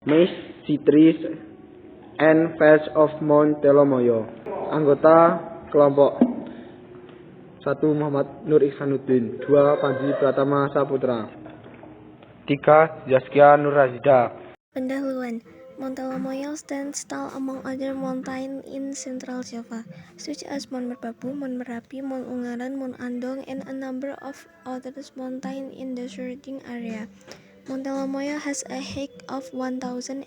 Miss Citrus and Fest of Mount Telomoyo. Anggota kelompok 1 Muhammad Nur Ihsanuddin, 2 Panji Pratama Saputra, 3 Zaskia Nur Razida. Pendahuluan. Mount Telomoyo stands tall among other mountains in Central Java, such as Mount Merbabu, Mount Merapi, Mount Ungaran, Mount Andong, and a number of other mountains in the surrounding area. Mount Telomoyo has a height of 1,894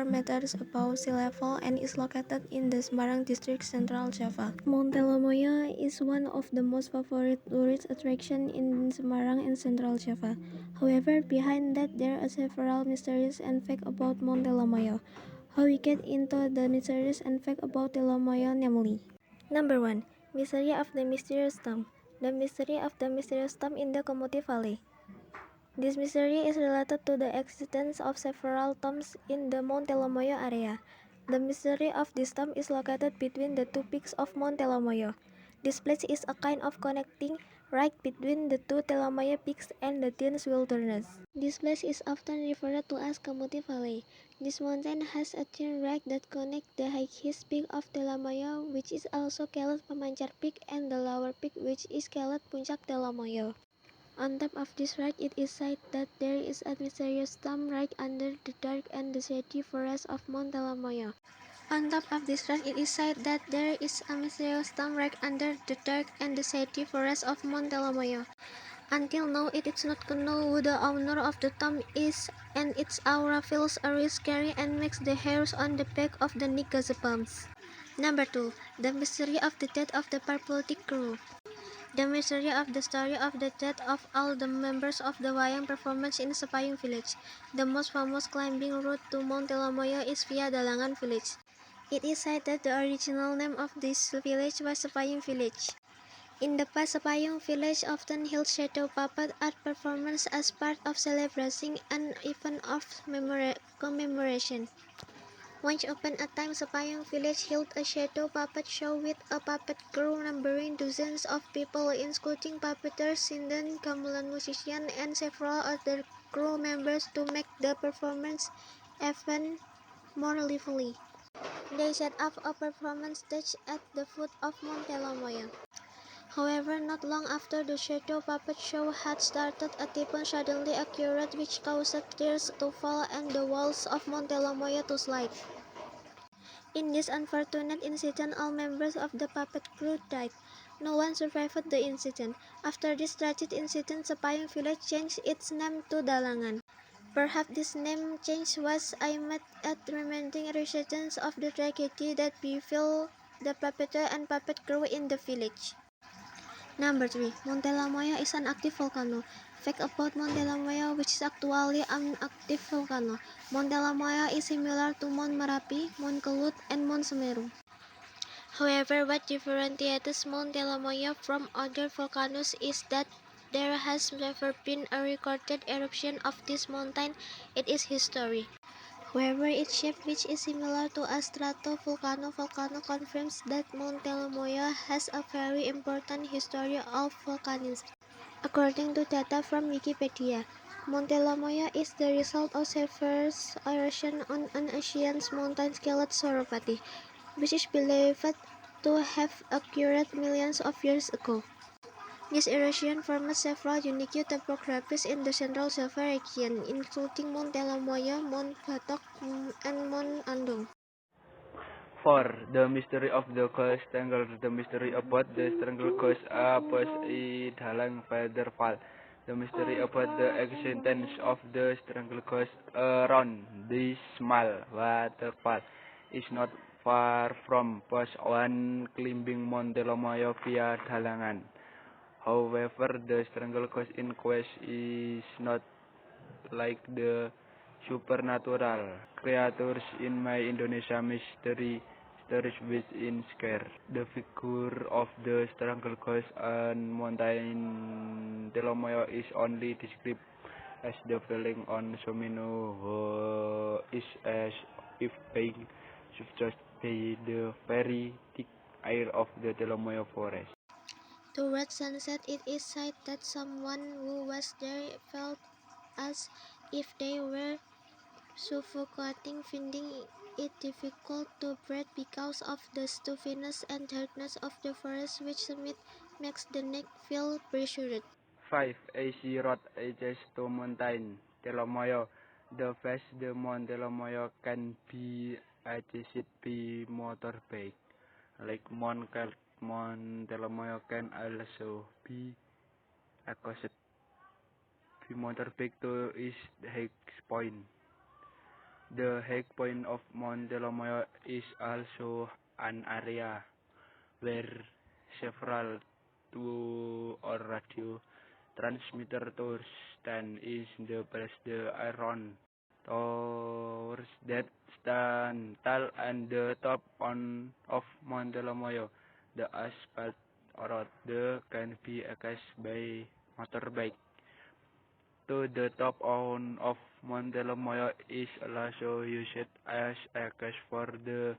meters above sea level and is located in the Semarang district, Central Java. Mount Telomoyo is one of the most favorite tourist attractions in Semarang and Central Java. However, behind that there are several mysteries and facts about Mount Telomoyo. How we get into the mysteries and facts about Telomoyo, namely: Number 1. Mystery of the Mysterious Tomb. The mystery of the mysterious tomb in the Kamuti Valley. This mystery is related to the existence of several tombs in the Mount Telomoyo area. The mystery of this tomb is located between the two peaks of Mount Telomoyo. This place is a kind of connecting right between the two Telomoyo peaks and the dense wilderness. This place is often referred to as Kamuti Valley. This mountain has a thin rake that connects the highest peak of Telomoyo, which is also called Pemancar Peak, and the lower peak, which is called Puncak Telomoyo. On top of this rake, it is said that there is a mysterious tomb right under the dark and the shady forest of Mount Telomoyo. On top of this rake, it is said that there is a mysterious tomb right under the dark and the shady forest of Mount Telomoyo. Until now, it is not known who the owner of the tomb is, and its aura feels very scary and makes the hairs on the back of the neck goosebumps. Number 2. The mystery of the death of the Parpultik crew. The mystery of the story of the death of all the members of the wayang performance in Sepayung village. The most famous climbing route to Mount Telomoyo is via Dalangan village. It is said that the original name of this village was Sepayung village. In the past, Sepayung village often held shadow puppet art performance as part of celebrating an event of commemoration. Once upon a time, Sepayung village held a shadow puppet show with a puppet crew numbering dozens of people, including puppeteers, sinden, gamelan musicians, and several other crew members to make the performance even more lively. They set up a performance stage at the foot of Mount Telomoyo. However, not long after the shadow puppet show had started, a typhoon suddenly occurred which caused tears to fall and the walls of Mount Telomoyo to slide. In this unfortunate incident, all members of the puppet crew died. No one survived the incident. After this tragic incident, Sepayung village changed its name to Dalangan. Perhaps this name change was aimed at reminding residents of the tragedy that befell the puppeteer and puppet crew in the village. Number 3. Mount Telomoyo is an active volcano. Fact about Mount Telomoyo, which is actually an active volcano. Mount Telomoyo is similar to Mount Merapi, Mount Kelut, and Mount Semeru. However, what differentiates Mount Telomoyo from other volcanoes is that there has never been a recorded eruption of this mountain in its history. However, its shape, which is similar to a stratovolcano, confirms that Mount Telomoyo has a very important history of volcanism. According to data from Wikipedia, Mount Telomoyo is the result of severe erosion on an ancient mountain called Soropati, which is believed to have occurred millions of years ago. This erosion formed several unique topographies in the Central Java region, including Mount Telomoyo, Mount Batok, and Mount Andong. 4. The mystery of the ghost strangle. The mystery about the strangle ghost a dalang waterfall. The mystery about the existence of the strangle ghost around this small waterfall is not far from post one climbing Mount Telomoyo via Dalangan. However, the strangle ghost in question is not like the supernatural creatures in my Indonesia mystery stories with in scare. The figure of the strangle ghost on Mountain Telomoyo is only described as the feeling on Somino is as if being suggested by the very thick air of the Telomoyo forest. Towards sunset, it is said that someone who was there felt as if they were suffocating, finding it difficult to breathe because of the stuffiness and darkness of the forest, which makes the neck feel pressured. 5. AC road access to mountain Telomoyo. The face the Mount Telomoyo can be accessed by motorbike. Like Mount Telomoyo can also be accessed by motorbike to East High Point. The high point of Mount Telomoyo is also an area where several two or radio transmitter towers stand is the place the iron towers that stand tall and the top of Mount Telomoyo. The asphalt road can be accessed by motorbike. To the top of Mount Telomoyo is also used as a cache for the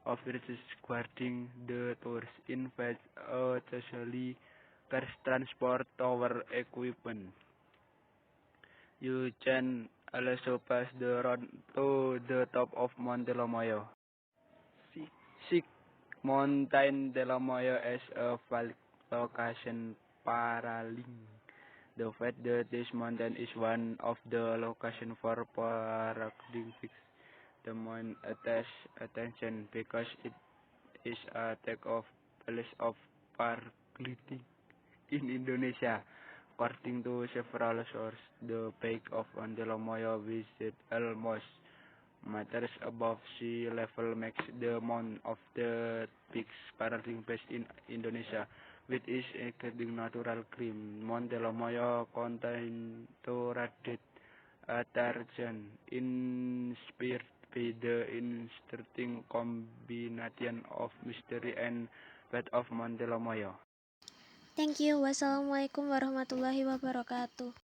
officers guarding the tours. In fact, especially cars transport tower equipment. You can also pass the road to the top of Mount Telomoyo. 6. Mountain Telomoyo as a valid location paralink. The fact that this mountain is one of the locations for paragliding fix the mind attention because it is a take-off place of paragliding in Indonesia. According to several sources, the peak of Telomoyo visit almost meters above sea level makes the mount of the biggest paragliding place in Indonesia. With its iconic natural climb, Mount Telomoyo contains two rugged attractions inspired by the interesting combination of mystery and faith of Mount Telomoyo. Thank you. Wassalamualaikum warahmatullahi wabarakatuh.